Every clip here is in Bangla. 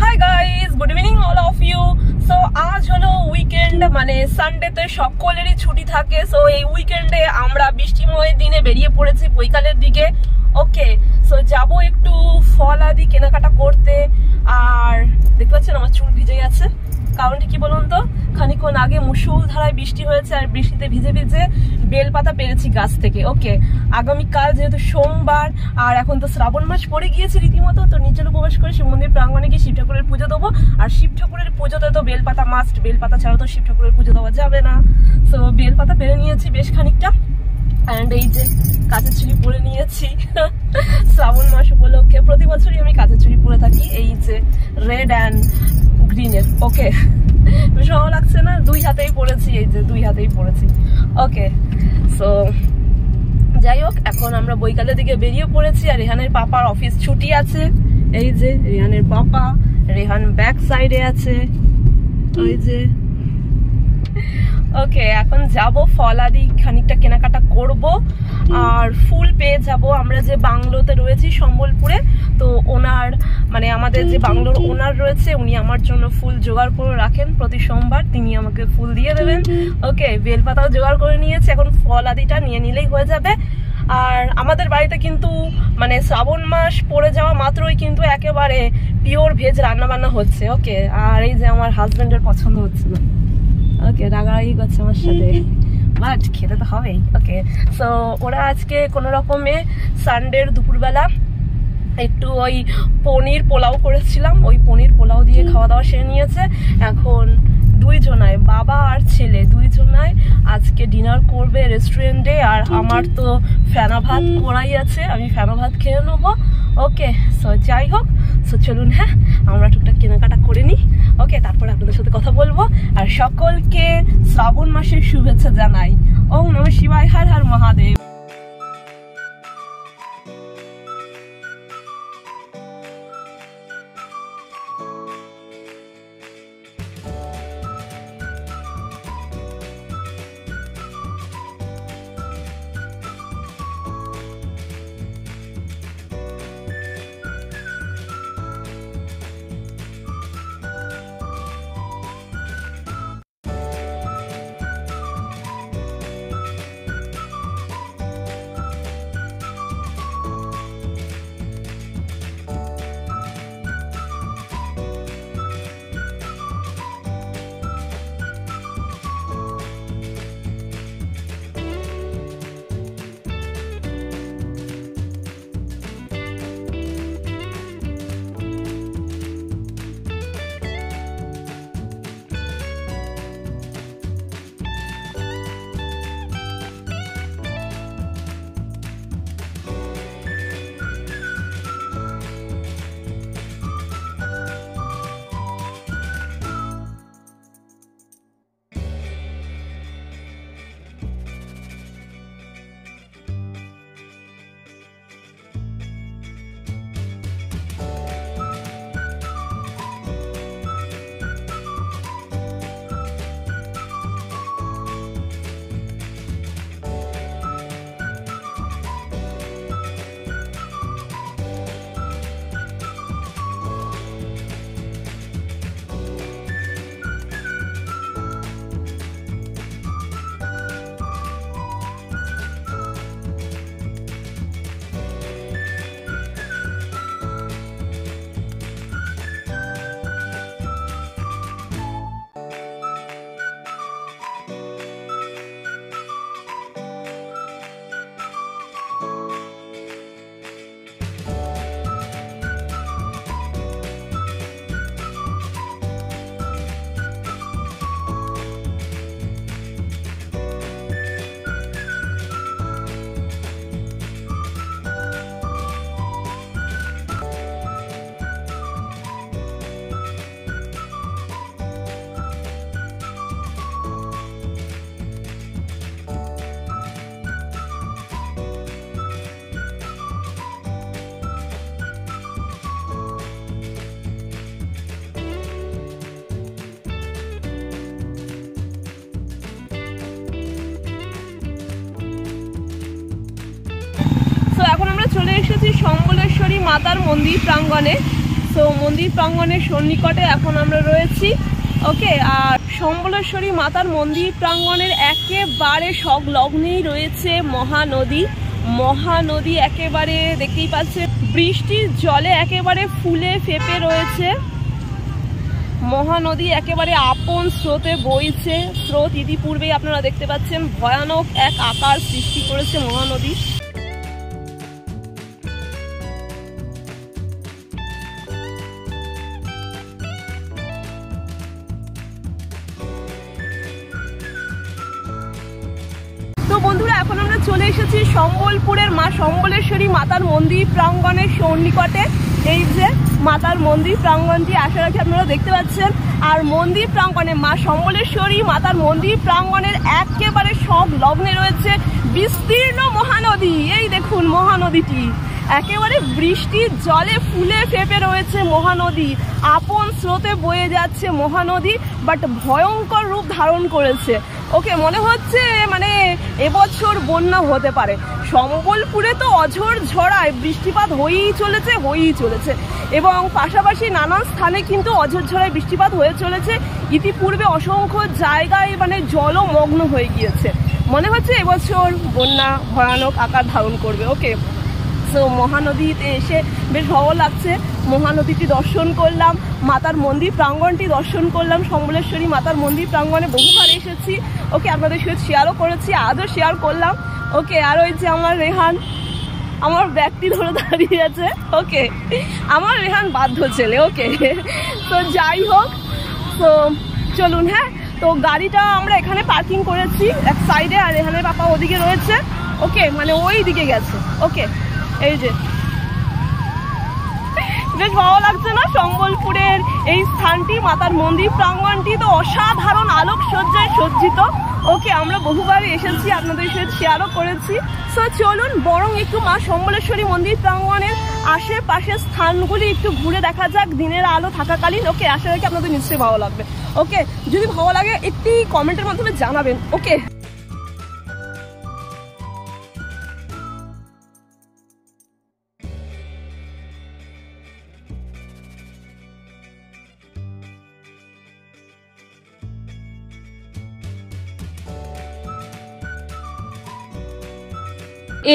High guys, good evening all of you. So আজ হলো উইকেন্ড, মানে সানডেতে সকলেরই ছুটি থাকে। সো এই উইকেন্ডে আমরা বৃষ্টিময় দিনে বেরিয়ে পড়েছি বৈকালের দিকে। ওকে, সো যাবো একটু ফল আদি কেনাকাটা করতে। আর দেখতে পাচ্ছেন আমার চুল ভিজে গেছে, কারণটি কি বলুন তো, খানিকক্ষণ আগে মুষলধারায় বৃষ্টি হয়েছে আর বৃষ্টিতে ভিজে ভিজে বেলপাতা পেরেছি গাছ থেকে। ওকে, আগামীকাল যেহেতু সোমবার আর এখন তো শ্রাবণ মাস পড়ে গিয়েছে রীতিমতো, তো নিচে উপবাস করে শিব মন্দির প্রাঙ্গণে গিয়ে শিব ঠাকুরের পুজো দেবো। আর শিব ঠাকুরের পুজোতে তো বেলপাতা মাস্ট, বেলপাতা ছাড়া তো শিব ঠাকুরের পুজো দেওয়া যাবে না। তো বেলপাতা পেরে নিয়েছি বেশ খানিকটা। অ্যান্ড এই যে কাঁচের চুড়ি পরে নিয়েছি শ্রাবণ মাস উপলক্ষে। প্রতি বছরই আমি কাঁচের চুড়ি পরে থাকি, এই যে রেড অ্যান্ড গ্রিনের। ওকে, বেশ ভালো লাগছে না? দুই হাতেই পরেছি, এই যে দুই হাতেই পরেছি। ওকে, সো যাই হোক, এখন আমরা বৈকালের দিকে বেরিয়ে পড়েছি। আর রেহানের পাপার অফিস ছুটি আছে। এই যে রেহানের পাপা, রেহান ব্যাক সাইডে আছে, ওই যে। ওকে, এখন যাব ফল আদি খানিকটা কেনাকাটা করব। আর ফুল পেয়ে যাব। আমরা যে বাংলোতে রয়েছি সম্বলপুরে, তো ওনার মানে আমাদের যে বাংলোর ওনার রয়েছে, উনি আমার জন্য ফুল জোগাড় করে রাখেন প্রতি সোমবার, তিনি আমাকে ফুল দিয়ে দেবেন। ওকে, বেলপাতাও জোগাড় করে নিয়েছি, এখন ফল আদিটা নিয়ে নিলেই হয়ে যাবে। আর আমাদের বাড়িতে কিন্তু মানে শ্রাবণ মাস পড়ে যাওয়া মাত্রই কিন্তু একেবারে পিওর ভেজ রান্না বান্না হচ্ছে। ওকে, আর এই যে আমার হাজবেন্ডের পছন্দ হচ্ছে না। ওকে, রাগারাগি করছে আমার সাথে, বাট খেতে তো হবেই। ওকে, সো ওরা আজকে কোনো রকমে সানডের দুপুরবেলা একটু ওই পনির পোলাও করেছিলাম, ওই পনির পোলাও দিয়ে খাওয়া দাওয়া সেরে নিয়েছে। এখন দুইজনায়, বাবা আর ছেলে দুইজনায় আজকে ডিনার করবে রেস্টুরেন্টে। আর আমার তো ফেনা ভাত করাই আছে, আমি ফেনা ভাত খেয়ে নেবো। ওকে, সো যাই হোক, সো চলুন হ্যাঁ আমরা টুকটাক কেনাকাটা করে নিই। ওকে, তারপরে আপনাদের সাথে কথা বলবো। আর সকলকে শ্রাবণ মাসের শুভেচ্ছা জানাই। ওম নমঃ শিবায়, হর হর মহাদেব। চলে এসেছি সম্বলেশ্বরী মাতার মন্দির প্রাঙ্গণে। সো মন্দির প্রাঙ্গণের সন্নিকটে এখন আমরা রয়েছি। ওকে, আর সম্বলেশ্বরী মাতার মন্দির প্রাঙ্গণের একেবারে সংলগ্নেই রয়েছে মহানদী। মহানদী একেবারে দেখতেই পাচ্ছেন, বৃষ্টির জলে একেবারে ফুলে ফেপে রয়েছে। মহানদী একেবারে আপন স্রোতে বইছে। স্রোত ইতিপূর্বেই আপনারা দেখতে পাচ্ছেন ভয়ানক এক আকার সৃষ্টি করেছে মহানদী। তো বন্ধুরা, এখন আমরা চলে এসেছি সম্বলপুরের মা সম্বলেশ্বরী মাতার মন্দির প্রাঙ্গণের সন্নিকটে। এই যে মাতার মন্দির প্রাঙ্গণটি আশা রাখি আপনারা দেখতে পাচ্ছেন। আর মন্দির প্রাঙ্গণে মা সম্বলেশ্বরী মাতার মন্দির প্রাঙ্গণের একেবারে সংলগ্নে রয়েছে বিস্তীর্ণ মহানদী। এই দেখুন মহানদীটি একেবারে বৃষ্টির জলে ফুলে ফেপে রয়েছে মহানদী। আপন স্রোতে বয়ে যাচ্ছে মহানদী, বাট ভয়ঙ্কর রূপ ধারণ করেছে। ওকে, মনে হচ্ছে মানে এবছর বন্যা হতে পারে। সম্বলপুরে তো অঝোর ঝড়ায় বৃষ্টিপাত হয়েই চলেছে এবং পাশাপাশি নানান স্থানে কিন্তু অঝোর ঝড়ায় বৃষ্টিপাত হয়ে চলেছে। ইতিপূর্বে অসংখ্য জায়গায় মানে জলমগ্ন হয়ে গিয়েছে। মনে হচ্ছে এবছর বন্যা ভয়ানক আকার ধারণ করবে। ওকে, সো মহানদীতে এসে বেশ ভালো লাগছে। মহানদীটি দর্শন করলাম, মাতার মন্দির প্রাঙ্গণটি দর্শন করলাম। সম্বলেশ্বরী মাতার মন্দির প্রাঙ্গণে বহুবার এসেছি। ওকে, আপনাদের সাথে শেয়ারও করেছি, আজও শেয়ার করলাম। ওকে, আর ওই যে আমার রেহান আমার ব্যাগটি ধরে দাঁড়িয়ে আছে। ওকে, আমার রেহান বাধ্য ছেলে। ওকে, তো যাই হোক, তো চলুন। হ্যাঁ, তো গাড়িটা আমরা এখানে পার্কিং করেছি এক সাইডে, আর রেহানের পাপা ওদিকে রয়েছে। ওকে, মানে ওই দিকে গেছে। ওকে, এই যে বেশ ভালো লাগছে না সম্বলপুরের এই স্থানটি, মাতার মন্দির প্রাঙ্গণটি তো অসাধারণ আলোকসজ্জায় সজ্জিত। ওকে, আমরা বহুবার এসেছি, আপনাদের সাথে শেয়ারও করেছি। সো চলুন বরং একটু মা সম্বলেশ্বরী মন্দির প্রাঙ্গণের আশেপাশের স্থানগুলি একটু ঘুরে দেখা যাক দিনের আলো থাকাকালীন। ওকে, আশা রাখি আপনাদের নিশ্চয়ই ভালো লাগবে। ওকে, যদি ভালো লাগে একটি কমেন্টের মাধ্যমে জানাবেন। ওকে,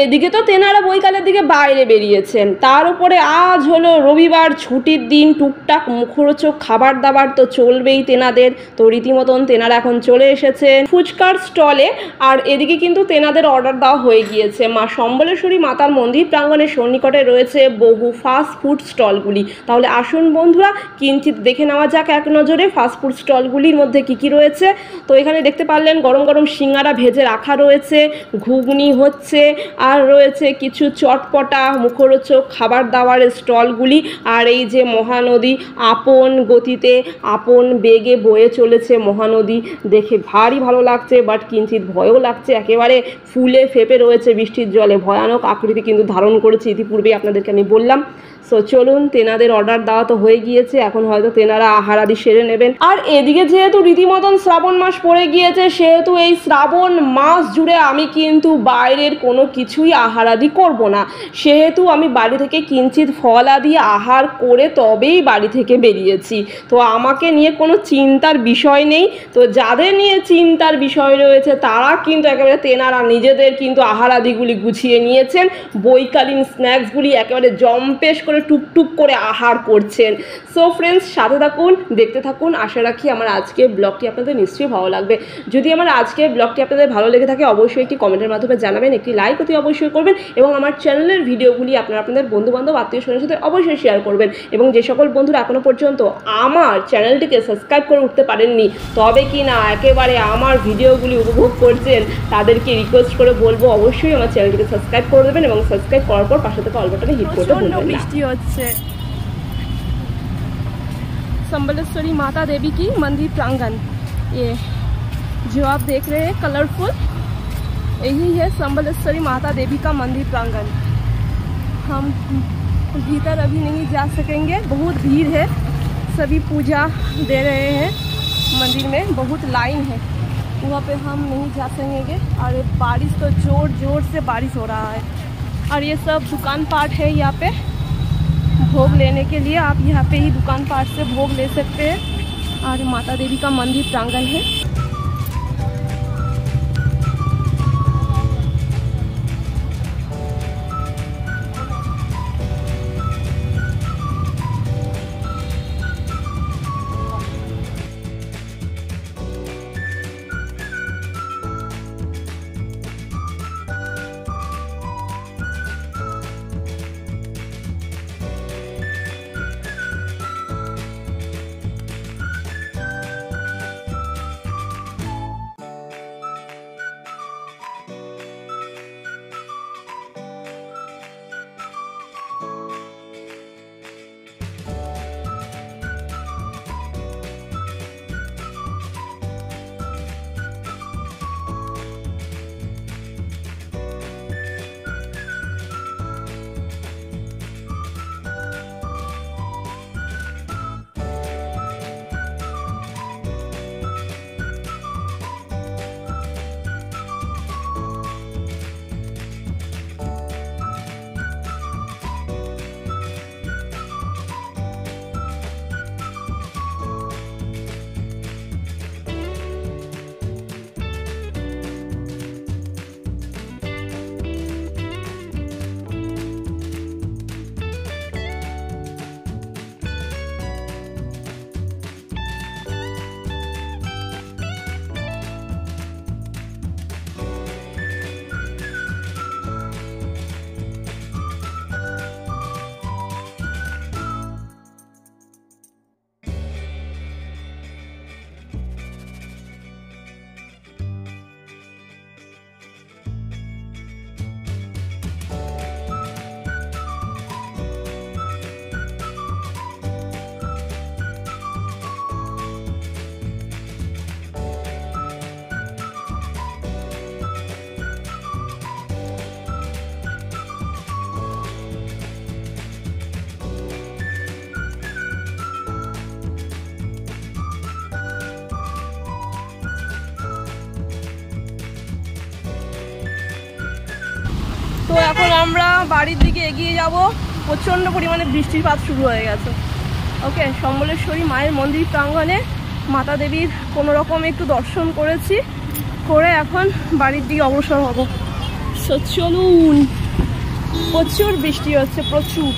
এদিকে তো তেনারা বৈকালের দিকে বাইরে বেরিয়েছেন, তার উপরে আজ হলো রবিবার, ছুটির দিন। টুকটাক মুখরোচক খাবার দাবার তো চলবেই তেনাদের। তো রীতিমতন তেনারা এখন চলে এসেছেন ফুচকার স্টলে। আর এদিকে কিন্তু তেনাদের অর্ডার দেওয়া হয়ে গিয়েছে। মা সম্বলেশ্বরী মাতার মন্দির প্রাঙ্গণের সন্নিকটে রয়েছে বহু ফাস্ট ফুড স্টলগুলি। তাহলে আসুন বন্ধুরা কিঞ্চিত দেখে নেওয়া যাক এক নজরে ফাস্ট ফুড স্টলগুলির মধ্যে কী কী রয়েছে। তো এখানে দেখতে পারলেন গরম গরম সিঙ্গারা ভেজে রাখা রয়েছে, ঘুগনি হচ্ছে, আর রয়েছে কিছু চটপটা মুখরোচক খাবার দাবারের স্টলগুলি। আর এই যে মহানদী আপন গতিতে আপন বেগে বয়ে চলেছে মহানদী, দেখে ভারী ভালো লাগছে, বাট কিঞ্চিত ভয়ও লাগছে। একেবারে ফুলে ফেপে রয়েছে বৃষ্টির জলে, ভয়ানক আকৃতি কিন্তু ধারণ করেছে, ইতিপূর্বেই আপনাদেরকে আমি বললাম। সো চলুন, তেনাদের অর্ডার দেওয়া তো হয়ে গিয়েছে, এখন হয়তো তেনারা আহারাদি সেরে নেবেন। আর এদিকে যেহেতু রীতিমতন শ্রাবণ মাস পড়ে গিয়েছে, সেহেতু এই শ্রাবণ মাস জুড়ে আমি কিন্তু বাইরের কোনো কিছুই আহারাদি করব না। সেহেতু আমি বাড়ি থেকে কিঞ্চিত ফলাদি আহার করে তবেই বাড়ি থেকে বেরিয়েছি। তো আমাকে নিয়ে কোনো চিন্তার বিষয় নেই। তো যাদের নিয়ে চিন্তার বিষয় রয়েছে তারা কিন্তু একেবারে তেনারা নিজেদের কিন্তু আহারাদিগুলি গুছিয়ে নিয়েছেন। বৈকালীন স্ন্যাক্সগুলি একেবারে জম্পেশ করে টুকটুক করে আহার করছেন। সো ফ্রেন্ডস, সাথে থাকুন, দেখতে থাকুন। আশা রাখি আমার আজকের ব্লগটি আপনাদের নিশ্চয়ই ভালো লাগবে। যদি আমার আজকের ব্লগটি আপনাদের ভালো লেগে থাকে অবশ্যই একটি কমেন্টের মাধ্যমে জানাবেন, একটি লাইক অতি অবশ্যই করবেন এবং আমার চ্যানেলের ভিডিওগুলি আপনাদের বন্ধুবান্ধব আত্মীয় স্বজনের সাথে অবশ্যই শেয়ার করবেন। এবং যে সকল বন্ধুরা এখনও পর্যন্ত আমার চ্যানেলটিকে সাবস্ক্রাইব করে উঠতে পারেননি, তবে কি না একেবারে আমার ভিডিওগুলি উপভোগ করছেন, তাদেরকে রিকোয়েস্ট করে বলবো অবশ্যই আমার চ্যানেলটিকে সাবস্ক্রাইব করে দেবেন এবং সাবস্ক্রাইব করার পর পাশে থেকে অল বাটনে হিট করতে ভুলবেন না। संबलेश्वरी माता देवी की मंदिर प्रांगण, ये जो आप देख रहे हैं कलरफुल, यही है संबलेश्वरी माता देवी का मंदिर प्रांगण। हम भीतर अभी नहीं जा सकेंगे, बहुत भीड़ है, सभी पूजा दे रहे हैं मंदिर में, बहुत लाइन है, वहाँ पे हम नहीं जा सकेंगे। और बारिश तो जोर जोर से बारिश हो रहा है और ये सब दुकान पाट है यहाँ पे। भोग लेने के लिए आप यहाँ पे ही दुकान पास से भोग ले सकते हैं। और माता देवी का मंदिर प्रांगण है। তো এখন আমরা বাড়ির দিকে এগিয়ে যাব। প্রচণ্ড পরিমাণে বৃষ্টিপাত শুরু হয়ে গেছে। ওকে, সম্বলেশ্বরী মায়ের মন্দির প্রাঙ্গণে মাতা দেবীর কোনো রকমে একটু দর্শন করেছি, করে এখন বাড়ির দিকে অগ্রসর হব। চলুন। প্রচুর বৃষ্টি হচ্ছে, প্রচুর।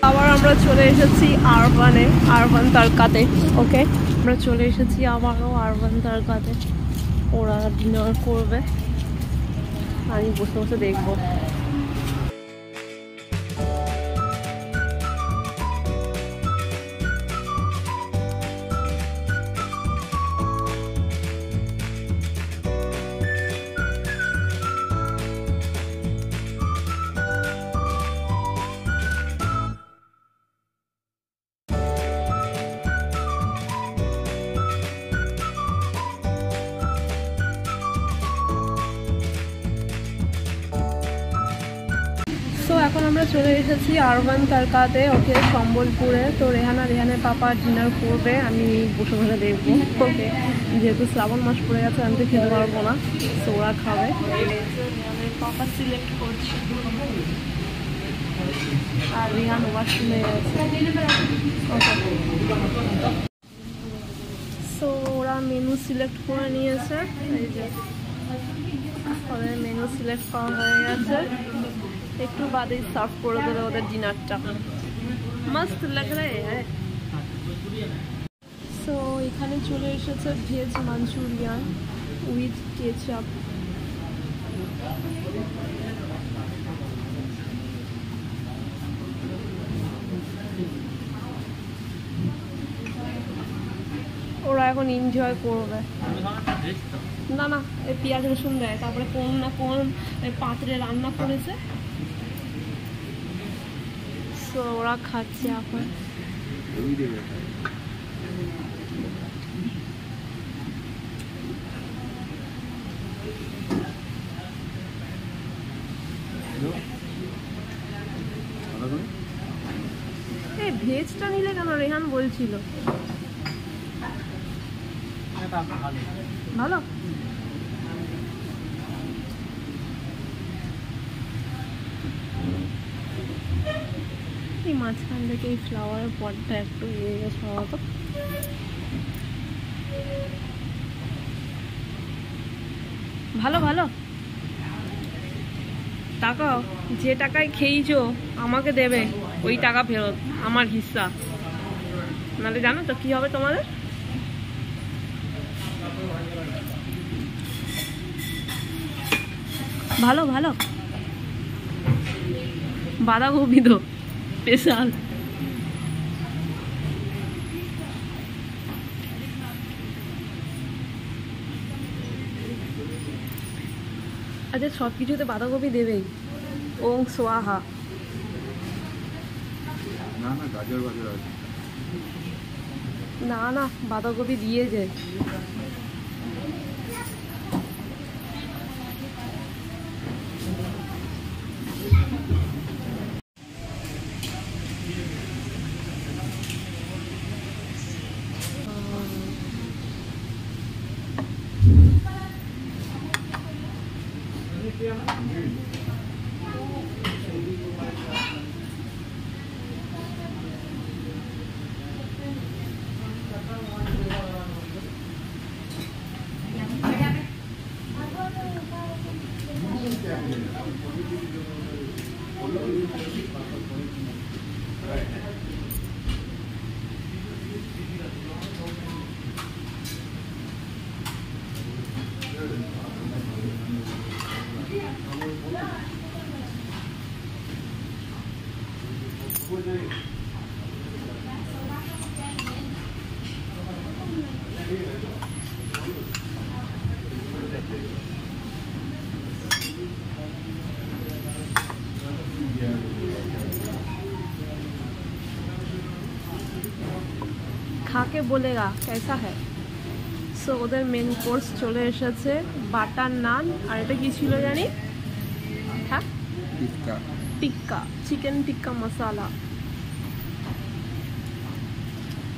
আবার আমরা চলে এসেছি আরবান তারকাতে। ওকে, আমরা চলে এসেছি আবারও আরবান তারকাতে। ওরা ডিনার করবে, আমি বসে বসে দেখবো। তো এখন আমরা চলে এসেছি আরবান তারকাতে। ওকে, সম্বলপুরে। তো রেহানের পাপা ডিনার করবে, আমি বসে বসে দেখবো। ওকে, যেহেতু শ্রাবণ মাস পড়ে গেছে, আমি তো খেতে পারবো না, তো ওরা খাবে। রেহানের পাপা সিলেক্ট করছে আর রেহান ওয়াশরুমে গেছে। ওকে, তো ওরা মেনু সিলেক্ট করে নিয়েছে। এই যে ওদের মেনু সিলেক্ট করা হয়ে গেছে। একটু বাদেই সার্ভ করে দেবে ওদের ডিনারটা। মস্ত লাগ রে। সো এখানে চলে এসেছে ভেজ মাঞ্চুরিয়ান উইথ কেচাপ। ওরা এখন এনজয় করবে। না না, এই পেঁয়াজ রসুন দেয়, তারপরে কোন না কোন পাত্রে রান্না করেছে, তো ওরা খাচ্ছে এখন। এই ভেজটা নিলে কেন? রেহান বলছিল ভালো। এই মাঝখান থেকে এই ফ্লাওয়ারের পটটা একটু ইয়ে গেছে হয়তো। ভালো ভালো। টাকা যে টাকায় খেয়েছো আমাকে দেবে, ওই টাকা ফেরত, আমার হিস্সা। নাহলে জানো তো কি হবে তোমাদের। ভালো ভালো। বাঁধাকপি তো স্পেশাল। আচ্ছা, সব কিছুতে বাঁধাকপি দেবেই। ওং সোয়াহা। না না, বাঁধাকপি দিয়ে যায়। খাকে বলেগা কেসা হ্যায়। সো ওদের মেন কোর্স চলে এসেছে, বাটার নান আর এটা কি ছিল জানি, হ্যাঁ টিক্কা, টিক্কা চিকেন টিক্কা মশালা।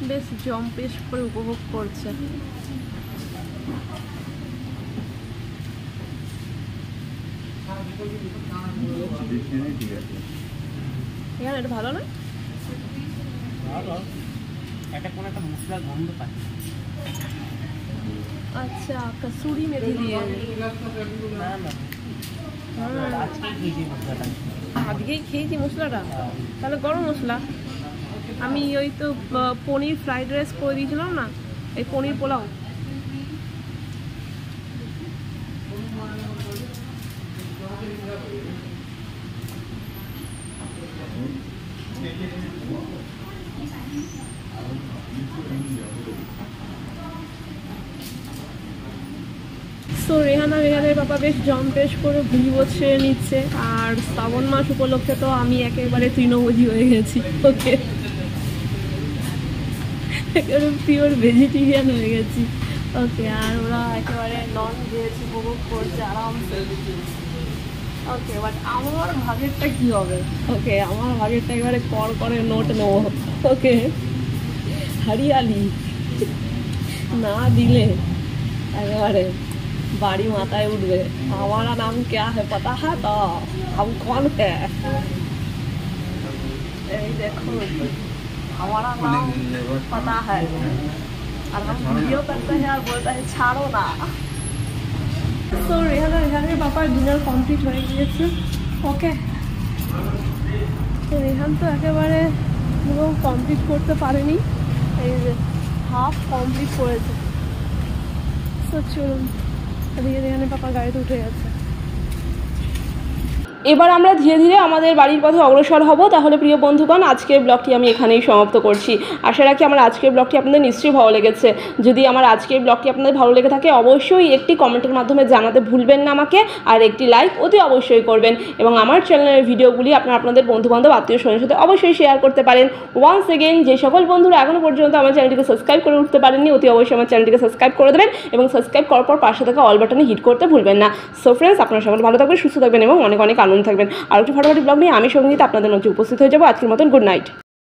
বেশ জম্পেশ করে উপভোগ করছে। এখানে এটা ভালো না? আচ্ছা, কসুরি মেথি দিয়ে আজকেই খেয়েছি মশলাটা, তাহলে গরম মশলা। আমি ওই তো পনির ফ্রাইড রাইস করে দিয়েছিলাম না, এই পনির পোলাও। তো রেহানা রেহানের বাবা বেশ জম্পেশ করে ভুজিভোজ সেরে নিচ্ছে। আর শ্রাবণ মাস উপলক্ষে তো আমি একেবারে তৃণভোজী হয়ে গেছি। ওকে, একেবারে পিওর ভেজিটেরিয়ান হয়ে গেছি। ওকে, আর ওরা একেবারে নন ভেজ উপভোগ করছে আরামসে। ওকে, বাট আমার ভাগেরটা কি হবে? ওকে, আমার ভাগেরটা একেবারে কর করে নোট নেবো। ওকে, হরিয়ালি না দিলে একেবারে বাড়ি মাথায় উঠবে। हमारा नाम क्या है पता है तो हम कौन है? এই দেখো, हमारा नाम पता है और हम वीडियो करते हैं और बोलते हैं ছাড়ো না। তো রেহানের বাবার ডিনার কমপ্লিট হয়ে গিয়েছে। ওকে, তো রেহান তো একেবারে পুরো কমপ্লিট করতে পারেনি, এই যে হাফ কমপ্লিট করেছে। তো চলুন, রেহানের পাপা গাড়িতে উঠে গেছে। এবার আমরা ধীরে ধীরে আমাদের বাড়ির পথে অগ্রসর হব। তাহলে প্রিয় বন্ধুগণ, আজকের ব্লগটি আমি এখানেই সমাপ্ত করছি। আশা রাখি আমার আজকের ব্লগটি আপনাদের নিশ্চয়ই ভালো লেগেছে। যদি আমার আজকের ব্লগটি আপনাদের ভালো লেগে থাকে, অবশ্যই একটি কমেন্টের মাধ্যমে জানাতে ভুলবেন না আমাকে, আর একটি লাইক অতি অবশ্যই করবেন। এবং আমার চ্যানেলের ভিডিওগুলি আপনাদের বন্ধুবান্ধব আত্মীয় স্বজনের সাথে অবশ্যই শেয়ার করতে পারেন। ওয়ান্স এগেইন, যে সকল বন্ধুরা এখনও পর্যন্ত আমার চ্যানেলটিকে সাবস্ক্রাইব করে উঠতে পারেননি, অতি অবশ্যই আমার চ্যানেলটিকে সাবস্ক্রাইব করে দেবেন এবং সাবস্ক্রাইব করার পর পাশে থাকা অল বাটনে হিট করতে ভুলবেন না। সো ফ্রেন্ডস, আপনারা সকলে ভালো থাকবেন, সুস্থ থাকবেন এবং অনেক অনেক আনন্দ থাকবেন। আর একটু ফটোফটি ব্লগ নিয়ে আমি সঙ্গীত আপনাদের মধ্যে উপস্থিত হয়ে যাবো। আজকের মতন গুড নাইট।